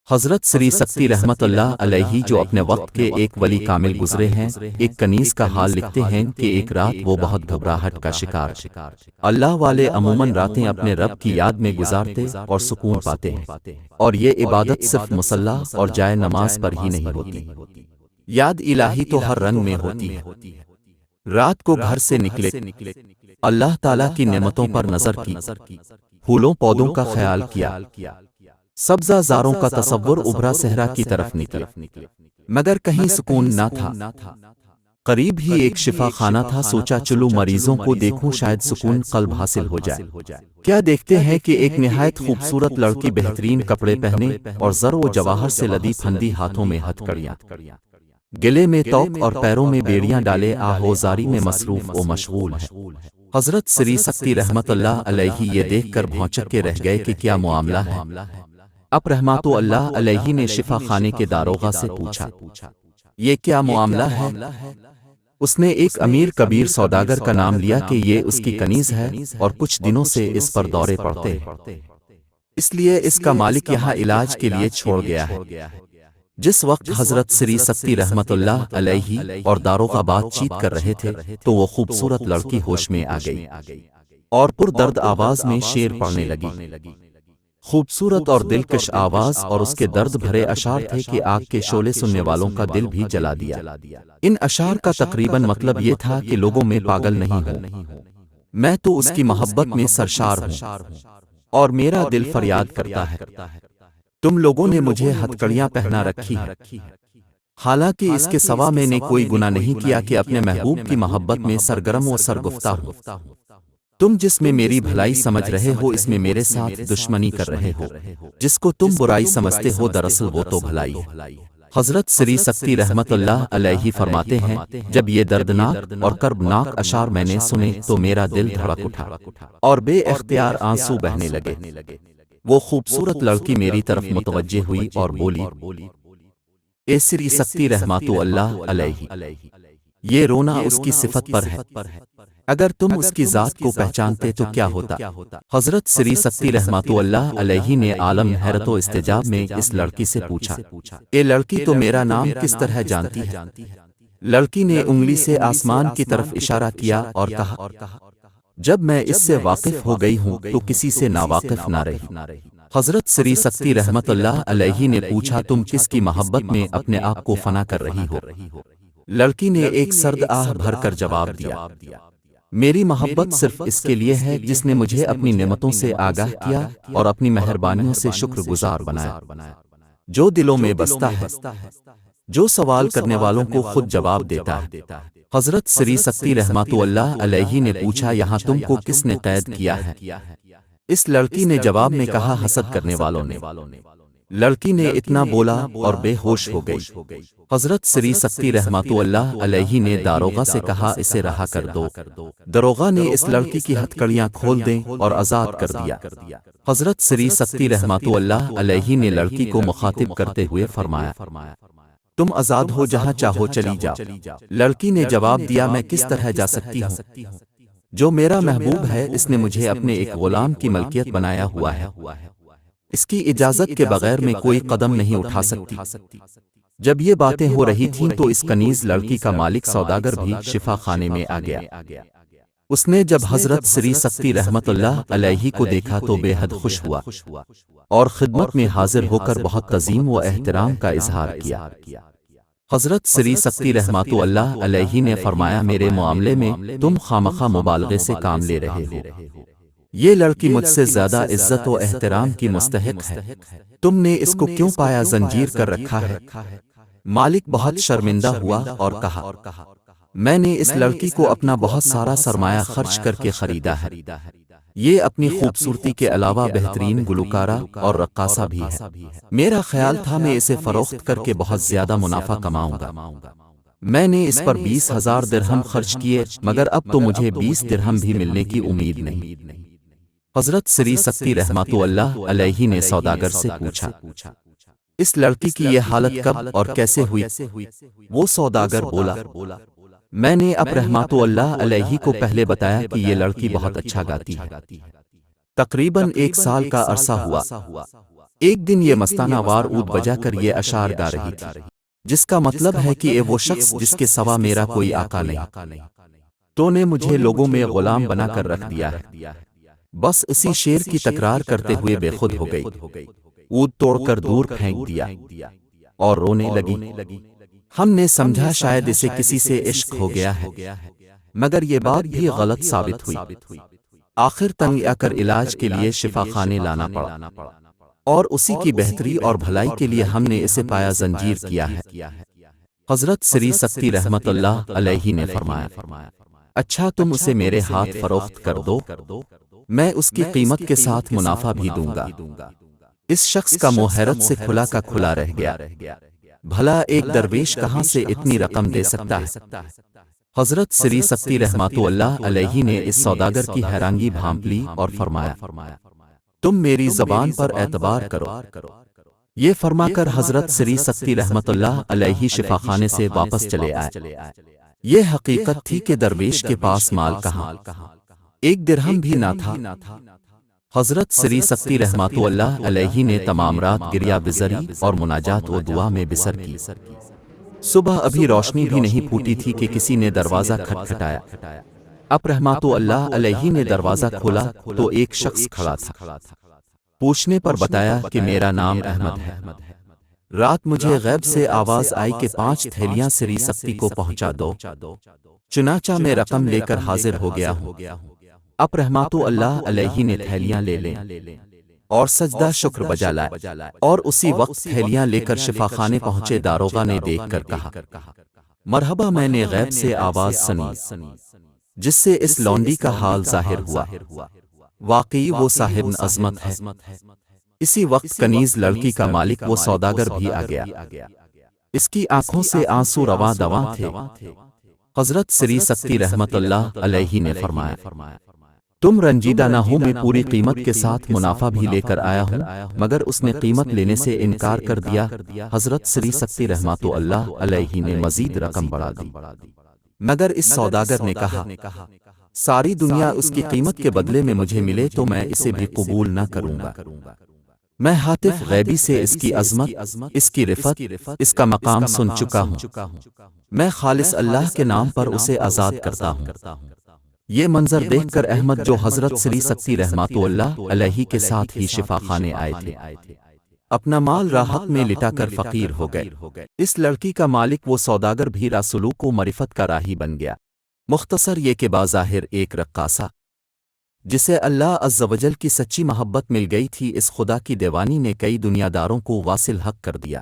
حضرت سری سکتی رحمت اللہ علیہ جو اپنے وقت کے ایک ولی کامل گزرے ہیں، ایک کنیز کا حال لکھتے ہیں کہ ایک رات وہ بہت گھبراہٹ کا شکار اللہ والے عموماً راتیں اپنے رب کی یاد میں گزارتے اور سکون پاتے ہیں، اور یہ عبادت صرف مصلی اور جائے نماز پر ہی نہیں ہوتی، یاد الہی تو ہر رنگ میں ہوتی ہے۔ رات کو گھر سے نکلے، اللہ تعالیٰ کی نعمتوں پر نظر کی، پھولوں پودوں کا خیال کیا، سبزہ زاروں کا تصور ابھرا صحرا کی طرف نکلے، مگر کہیں سکون نہ تھا۔ قریب ہی ایک شفا خانہ تھا، سوچا چلو مریضوں کو دیکھوں، شاید سکون قلب حاصل ہو جائے۔ کیا دیکھتے ہیں کہ ایک نہایت خوبصورت لڑکی بہترین کپڑے پہنے اور زر و جواہر سے لدی پھندی، ہاتھوں میں ہتھ کڑیاں، گلے میں توق اور پیروں میں بیڑیاں ڈالے آہوزاری میں مصروف و مشغول ہے۔ حضرت سری سکتی رحمت اللہ علیہ یہ دیکھ کر بھونچک کے رہ گئے کہ کیا معاملہ ہے۔ اب رحمت اللہ علیہ نے شفا خانے کے داروغہ سے پوچھا، یہ کیا معاملہ ہے؟ اس نے ایک امیر کبیر سوداگر کا نام لیا کہ یہ اس کی کنیز ہے اور کچھ دنوں سے اس پر دورے پڑتے ہیں، اس لیے اس کا مالک یہاں علاج کے لیے چھوڑ گیا ہے۔ جس وقت حضرت سری سکتی رحمت اللہ علیہ اور داروغہ بات چیت کر رہے تھے تو وہ خوبصورت لڑکی ہوش میں آ گئی اور پر درد آواز میں شعر پڑھنے لگی۔ خوبصورت اور دلکش آواز اور اس کے درد بھرے اشعار تھے کہ آگ کے شعلے سننے والوں کا دل بھی جلا دیا۔ ان اشعار کا تقریباً مطلب یہ تھا کہ لوگوں میں پاگل نہیں ہوں، میں تو اس کی محبت میں سرشار ہوں اور میرا دل فریاد کرتا ہے، تم لوگوں نے مجھے ہتھکڑیاں پہنا رکھی ہیں، حالانکہ اس کے سوا میں نے کوئی گناہ نہیں کیا کہ اپنے محبوب کی محبت میں سرگرم و سرگفتہ ہوں۔ تم جس میں میری بھلائی سمجھ رہے ہو اس میں میرے ساتھ دشمنی کر رہے ہو، جس کو تم برائی سمجھتے ہو دراصل وہ تو بھلائی ہے۔ حضرت سری سکتی رحمت اللہ علیہ فرماتے ہیں، جب یہ دردناک اور کربناک اشعار میں نے سنے تو میرا دل دھڑک اٹھا اور بے اختیار آنسو بہنے لگے۔ وہ خوبصورت لڑکی میری طرف متوجہ ہوئی اور بولی، اے سری سکتی رحمت اللہ علیہ، یہ رونا اس کی صفت پر ہے، اگر تم اس کی ذات کو پہچانتے تو کیا ہوتا؟ حضرت سری سکتی رحمت اللہ علیہ نے عالم حیرت و استعجاب میں اس لڑکی سے پوچھا، اے لڑکی تو میرا نام کس طرح جانتی ہے؟ لڑکی نے انگلی سے آسمان کی طرف اشارہ کیا اور کہا، جب میں اس سے واقف ہو گئی ہوں تو کسی سے ناواقف نہ رہی۔ حضرت سری سکتی رحمت اللہ علیہ نے پوچھا، تم کس کی محبت میں اپنے آپ کو فنا کر رہی ہو؟ لڑکی نے ایک سرد آہ بھر کر جواب دیا، میری محبت صرف اس کے لیے ہے جس نے مجھے اپنی نعمتوں سے آگاہ کیا اور اپنی مہربانیوں سے شکر گزار بنایا، جو دلوں میں بستا ہے، جو سوال کرنے والوں کو خود جواب دیتا ہے۔ حضرت سری سکتی رحمت اللہ علیہ نے پوچھا، یہاں تم کو کس نے قید کیا ہے؟ اس لڑکی نے جواب میں کہا، حسد کرنے والوں نے۔ لڑکی نے اتنا بولا اور بے ہوش ہو گئی۔ حضرت سری سکتی رحمت اللہ علیہ نے داروغہ سے کہا، اسے رہا کر دو۔ داروغہ نے اس لڑکی کی ہتھکڑیاں کھول دیں اور آزاد کر دیا۔ حضرت سری سکتی رحمت اللہ علیہ نے لڑکی کو مخاطب کرتے ہوئے فرمایا، تم آزاد ہو، جہاں چاہو چلی جاؤ۔ لڑکی نے جواب دیا، میں کس طرح جا سکتی ہوں؟ جو میرا محبوب ہے اس نے مجھے اپنے ایک غلام کی ملکیت بنایا ہوا ہے، اس کی اجازت کے بغیر میں کوئی قدم نہیں اٹھا سکتی۔ جب یہ باتیں ہو رہی تھیں تو اس کنیز لڑکی کا مالک سوداگر بھی شفا خانے میں آ گیا۔ اس نے جب حضرت سری سکتی رحمت اللہ علیہ کو دیکھا تو بے حد خوش ہوا اور خدمت میں حاضر ہو کر بہت تعظیم و احترام کا اظہار کیا۔ حضرت سری سکتی رحمت اللہ علیہ نے فرمایا، میرے معاملے میں تم خامخواہ مبالغے سے کام لے رہے ہو، یہ لڑکی مجھ سے زیادہ عزت و احترام کی مستحق ہے، تم نے اس کو کیوں پایا زنجیر کر رکھا ہے؟ مالک بہت شرمندہ ہوا اور کہا، میں نے اس لڑکی کو اپنا بہت سارا سرمایہ خرچ کر کے خریدا ہے، یہ اپنی خوبصورتی کے علاوہ بہترین گلوکارہ اور رقاصہ بھی ہے، میرا خیال تھا میں اسے فروخت کر کے بہت زیادہ منافع کماؤں گا، میں نے اس پر 20,000 درہم خرچ کیے، مگر اب تو مجھے 20 درہم بھی ملنے کی امید نہیں۔ حضرت سری سکتی رحمت اللہ علیہ نے سوداگر سے پوچھا، اس لڑکی کی یہ حالت کب اور کیسے ہوئی؟ وہ سوداگر بولا، میں نے اب رحمت اللہ علیہ کو پہلے بتایا کہ یہ لڑکی بہت اچھا گاتی ہے۔ تقریباً 1 سال کا عرصہ ہوا، ایک دن یہ مستانہ وار اود بجا کر یہ اشعار گا رہی تھی، جس کا مطلب ہے کہ اے وہ شخص جس کے سوا میرا کوئی آقا نہیں، تو نے مجھے لوگوں میں غلام بنا کر رکھ دیا ہے۔ بس اسی شعر کی تکرار کرتے ہوئے بے خود ہو گئی، اود توڑ کر دور پھینک دیا اور رونے لگی۔ ہم نے سمجھا شاید اسے کسی سے عشق ہو گیا ہے، مگر یہ بات بھی غلط ثابت ہوئی۔ آخر تنگ آ کر علاج کے لیے شفا خانے لانا پڑا، اور اسی کی بہتری اور بھلائی کے لیے ہم نے اسے پایا زنجیر کیا ہے۔ حضرت سری سکتی رحمت اللہ علیہ نے فرمایا، اچھا تم اسے میرے ہاتھ فروخت کر دو، میں اس کی قیمت کے ساتھ منافع بھی دوں گا۔ اس شخص کا منہ حیرت سے کھلا کا کھلا رہ گیا، بھلا ایک درویش کہاں سے اتنی رقم دے سکتا ہے؟ حضرت سری سکتی رحمت اللہ علیہ نے اس سوداگر کی حیرانگی بھانپ لی اور فرمایا، تم میری زبان پر اعتبار کرو۔ یہ فرما کر حضرت سری سکتی رحمت اللہ علیہ شفا خانے سے واپس چلے آئے۔ یہ حقیقت تھی کہ درویش کے پاس مال کہاں، ایک درہم بھی نہ تھا۔ حضرت سری سکتی رحمت اللہ علیہ نے تمام رات گریہ بزری اور مناجات و دعا میں بسر کی۔ صبح ابھی روشنی بھی نہیں پھوٹی تھی کہ کسی نے دروازہ کھٹکھٹایا۔ اب رحمت اللہ علیہ نے دروازہ کھولا تو ایک شخص کھڑا تھا۔ پوچھنے پر بتایا کہ میرا نام احمد ہے، رات مجھے غیب سے آواز آئی کہ 5 تھیلیاں سری سکتی کو پہنچا دو، چنانچہ میں رقم لے کر حاضر ہو گیا ہوں۔ اب رحمت اللہ علیہ نے تھیلیاں لے لیں اور سجدہ شکر بجا لائے، اور اسی وقت تھیلیاں لے کر شفا خانے پہنچے۔ داروغہ نے دیکھ کر کہا، مرحبا، میں نے غیب سے آواز سنی، جس سے اس لونڈی کا حال ظاہر ہوا، واقعی وہ صاحب عظمت ہے۔ اسی وقت کنیز لڑکی کا مالک وہ سوداگر بھی آ گیا، اس کی آنکھوں سے آنسو رواں دواں تھے۔ حضرت سری سکتی رحمت اللہ علیہ نے فرمایا، تم رنجیدہ نہ ہو، میں پوری قیمت کے ساتھ منافع بھی لے کر آیا ہوں، مگر اس نے قیمت لینے سے انکار کر دیا۔ حضرت سری سکتی رحمت اللہ علیہ نے مزید رقم بڑھا دی، مگر اس سوداگر نے کہا، ساری دنیا اس کی قیمت کے بدلے میں مجھے ملے تو میں اسے بھی قبول نہ کروں گا۔ میں ہاتف غیبی سے اس کی عظمت، اس کی رفت، اس کا مقام سن چکا ہوں، میں خالص اللہ کے نام پر اسے آزاد کرتا ہوں۔ یہ منظر دیکھ کر احمد، جو حضرت سری سکتی رحمت اللہ علیہ کے ساتھ ہی شفا خانے آئے تھے، اپنا مال راحت میں لٹا کر فقیر ہو گئے۔ اس لڑکی کا مالک وہ سوداگر بھی راسلوک و معرفت کا راہی بن گیا۔ مختصر یہ کہ بظاہر ایک رقاصہ جسے اللہ عز و جل کی سچی محبت مل گئی تھی، اس خدا کی دیوانی نے کئی دنیا داروں کو واصل حق کر دیا۔